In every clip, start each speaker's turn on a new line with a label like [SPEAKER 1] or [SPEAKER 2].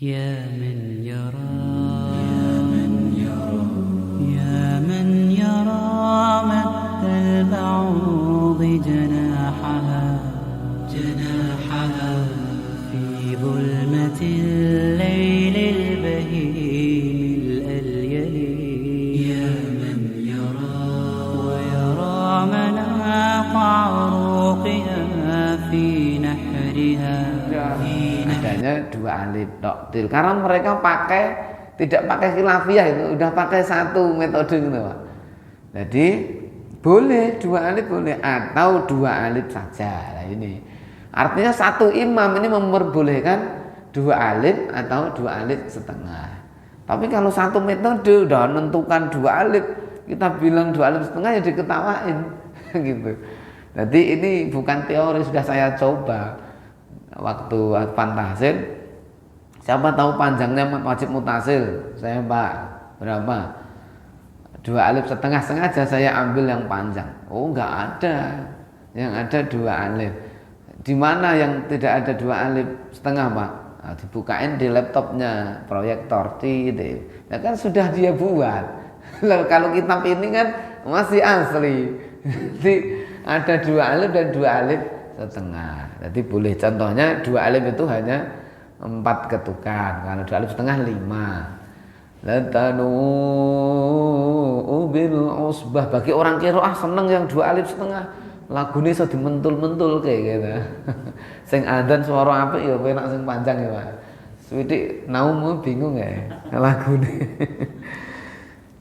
[SPEAKER 1] يا من يرى يا من يرى مد البعوض جناحها في ظلمة الليل البهيم الأليل يا من يرى ويرى مناق عروقها في نحرها
[SPEAKER 2] adanya dua alif tok. Karena mereka tidak pakai khilafiyah, itu udah pakai satu metode gitu Pak. Jadi boleh dua alif boleh atau dua alif saja. Nah ini artinya satu imam ini memperbolehkan dua alif atau dua alif setengah. Tapi kalau satu metode udah menentukan dua alif, kita bilang dua alif setengah ya diketawain gitu. Jadi ini bukan teori, sudah saya coba waktu Fantasil. Siapa tahu panjangnya wajib mutasil? Saya Pak berapa? Dua alif setengah, sengaja saya ambil yang panjang. Oh enggak ada, yang ada dua alif. Di mana yang tidak ada dua alif setengah Pak? Nah, dibukain di laptopnya, proyektor gitu. Ya kan sudah dia buat. Lalu kalau kitab ini kan masih asli. Jadi ada dua alif dan dua alif setengah. Jadi boleh, contohnya dua alif itu hanya 4 ketukan, kalau dua alif setengah 5. Latanu bil usbah. Bagi orang qiraah seneng yang dua alif setengah, lagune iso dimentul-mentul kayak gitu. Sing adzan swara apik ya penak sing panjang ya Pak. Swidik naum bingung ya lagune.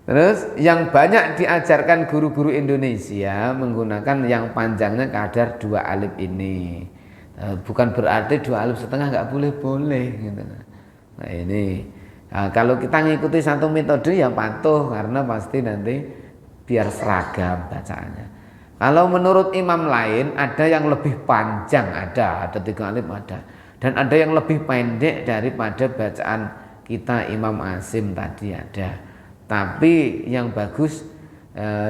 [SPEAKER 2] Terus yang banyak diajarkan guru-guru Indonesia menggunakan yang panjangnya kadar dua alif ini. Bukan berarti dua alif setengah nggak boleh gitu. Nah ini kalau kita ngikuti satu metode ya patuh, karena pasti nanti biar seragam bacaannya. Kalau menurut imam lain ada yang lebih panjang, ada 3 alif ada, dan ada yang lebih pendek daripada bacaan kita Imam Asim tadi ada. Tapi yang bagus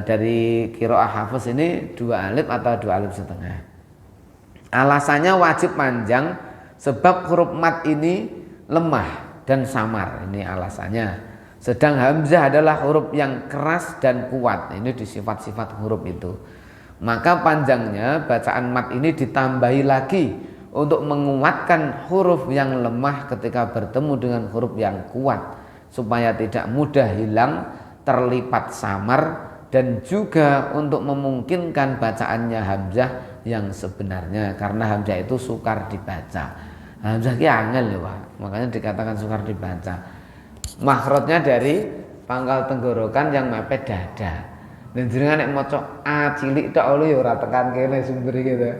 [SPEAKER 2] dari qiraah Hafiz ini dua alif atau dua alif setengah. Alasannya wajib panjang sebab huruf mat ini lemah dan samar, ini alasannya. Sedang hamzah adalah huruf yang keras dan kuat, ini di sifat-sifat huruf itu. Maka panjangnya bacaan mat ini ditambahi lagi untuk menguatkan huruf yang lemah ketika bertemu dengan huruf yang kuat, supaya tidak mudah hilang, terlipat samar, dan juga untuk memungkinkan bacaannya hamzah yang sebenarnya, karena hamzah itu sukar dibaca. Hamzah ki angel ya Pak, makanya dikatakan sukar dibaca. Makhrajnya dari pangkal tenggorokan yang mepet dada. Dan jenengan nek maca a cilik tok ya ora tekan kene sumber gitu.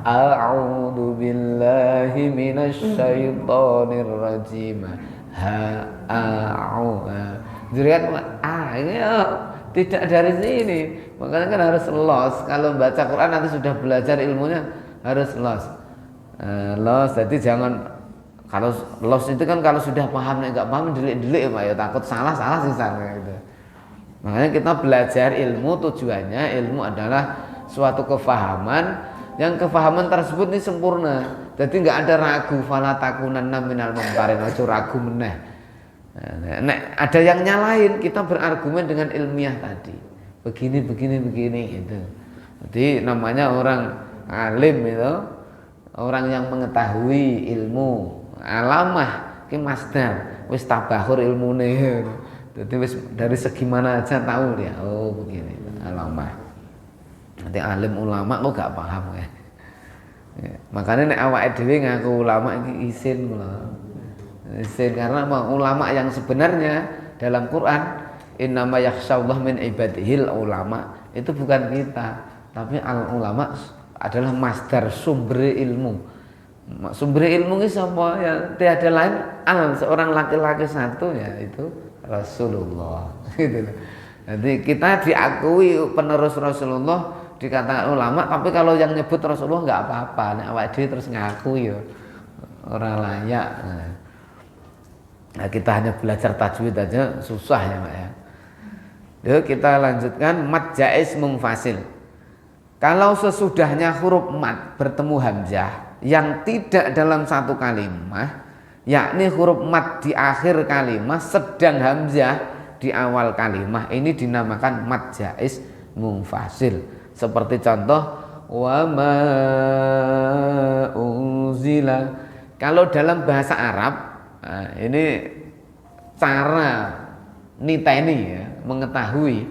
[SPEAKER 2] A'udzu billahi minasyaitonir rajim. Dilihat ini tidak dari sini. Makanya kan harus los. Kalau baca Quran nanti sudah belajar ilmunya harus los. Jadi jangan, kalau los itu kan kalau sudah paham, enggak paham delik-delik Pak ya, takut salah sisa gitu. Makanya kita belajar ilmu, tujuannya ilmu adalah suatu kefahaman, yang kefahaman tersebut ini sempurna. Jadi enggak ada ragu, fala takunanna minal mumtarin, aja ragu meneh. Nek ada yang nyalahin, kita berargumen dengan ilmiah tadi. Begini gitu. Jadi namanya orang alim itu orang yang mengetahui ilmu. Alamah ki masdar, wis tabahur ilmune. Jadi wis dari segi mana aja tahu dia. Oh begini, alamah. Nanti alim ulama kok gak paham ya. Makanya nek awake dhewe ngaku ulama iki isin kula. Isin karena ulama yang sebenarnya dalam Quran innama yakhsyallahu min ibadihil ulama, itu bukan kita, tapi al ulama adalah masdar sumber ilmu. Sumber ilmu ini siapa ya? Tiada lain seorang laki-laki satu, yaitu Rasulullah gitu. Jadi kita diakui penerus Rasulullah, dikatakan ulama, tapi kalau yang nyebut Rasulullah nggak apa-apa. Nek awake dhewe terus ngaku ya ora layak. Nah, kita hanya belajar tajwid aja susah ya Pak ya. Yuk kita lanjutkan mad jaiz munfasil. Kalau sesudahnya huruf mat bertemu hamzah, yang tidak dalam satu kalimat, yakni huruf mat di akhir kalimat sedang hamzah di awal kalimat, ini dinamakan mad jaiz munfasil. Seperti contoh wa ma unzila. Kalau dalam bahasa Arab, ini cara niteni ya, mengetahui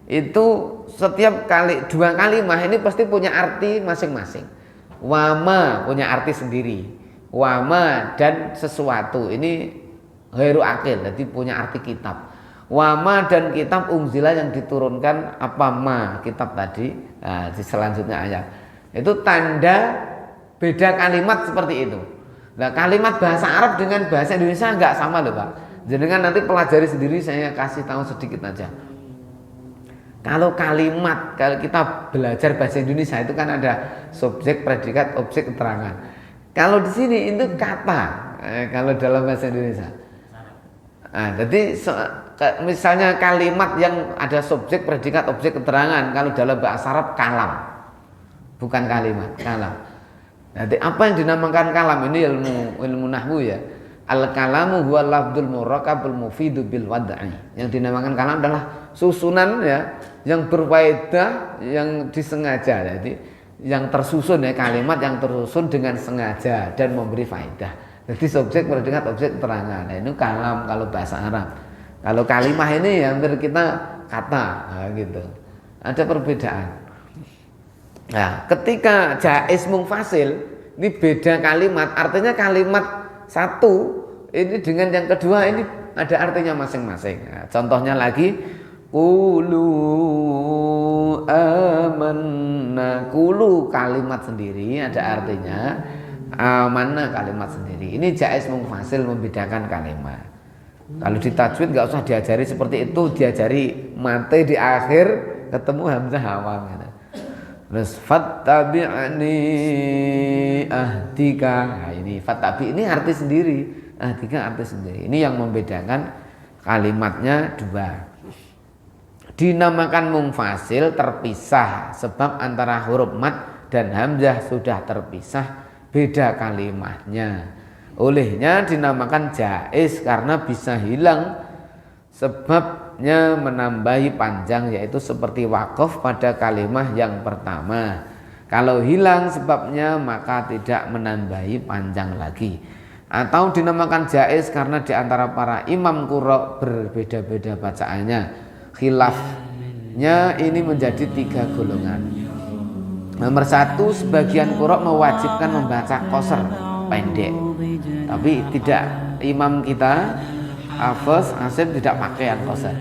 [SPEAKER 2] itu setiap kali dua kalimat ini pasti punya arti masing-masing. Wama punya arti sendiri, wama dan sesuatu ini ghairu akil, jadi punya arti kitab. Wama dan kitab unzila yang diturunkan apa ma kitab tadi. Nah, di selanjutnya ayat itu tanda beda kalimat seperti itu. Nah, kalimat bahasa Arab dengan bahasa Indonesia enggak sama loh Pak. Jenengan nanti pelajari sendiri, saya kasih tahu sedikit aja. Kalau kalimat, kalau kita belajar bahasa Indonesia itu kan ada subjek, predikat, objek, keterangan. Kalau di sini itu kata, kalau dalam bahasa Indonesia. Nah, jadi misalnya kalimat yang ada subjek, predikat, objek, keterangan, kalau dalam bahasa Arab kalam, bukan kalimat, kalam. Jadi apa yang dinamakan kalam ini ilmu nahwu ya. Al-kalamu huwa lafdzul murakkabul mufidu bil wad'i. Yang dinamakan kalam adalah susunan ya yang berfaedah, yang disengaja. Jadi yang tersusun ya, kalimat yang tersusun dengan sengaja dan memberi faedah. Jadi subjek, predikat, objek, keterangan. Nah, ini kalam kalau bahasa Arab. Kalau kalimah ini ya hampir kita kata, nah, gitu. Ada perbedaan. Nah, ketika jaiz munfasil ini beda kalimat, artinya kalimat satu ini dengan yang kedua ini ada artinya masing-masing. Nah, contohnya lagi qulu amanna. Qulu kalimat sendiri ada artinya, amanna kalimat sendiri. Ini jaiz munfasil membedakan kalimat. Kalau di tajwid nggak usah diajari seperti itu, diajari mate di akhir ketemu hamzah awal gitu. Terus fattabi'ni ahdika. Nah, ini fattabi ini arti sendiri, ahdika arti sendiri. Ini yang membedakan kalimatnya dua. Dinamakan munfasil terpisah sebab antara huruf mad dan hamzah sudah terpisah, beda kalimatnya. Olehnya dinamakan jaiz karena bisa hilang sebabnya menambahi panjang, yaitu seperti waqaf pada kalimat yang pertama. Kalau hilang sebabnya maka tidak menambahi panjang lagi. Atau dinamakan jaiz karena diantara para imam qurra berbeda-beda bacaannya. Khilafnya ini menjadi 3 golongan. Nomor 1, sebagian qurra mewajibkan membaca qasar pendek, tapi tidak imam kita Hafiz Asim tidak pakai yang qasar.